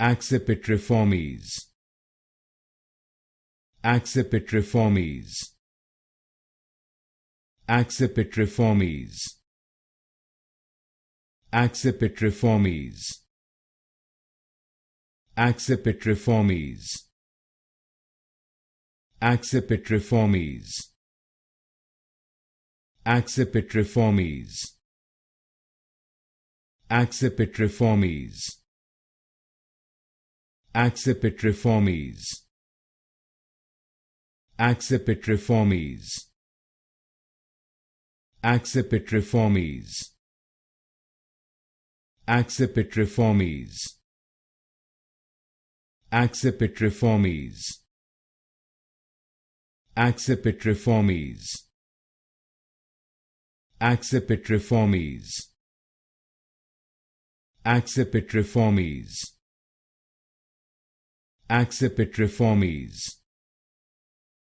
Accipitriformes. Accipitriformes. Accipitriformes. Accipitriformes. Accipitriformes. Accipitriformes. Accipitriformes. Accipitriformes. Accipitriformes. Accipitriformes. Accipitriformes. Accipitriformes. Accipitriformes. Accipitriformes. Accipitriformes. Accipitriformes. Accipitriformes.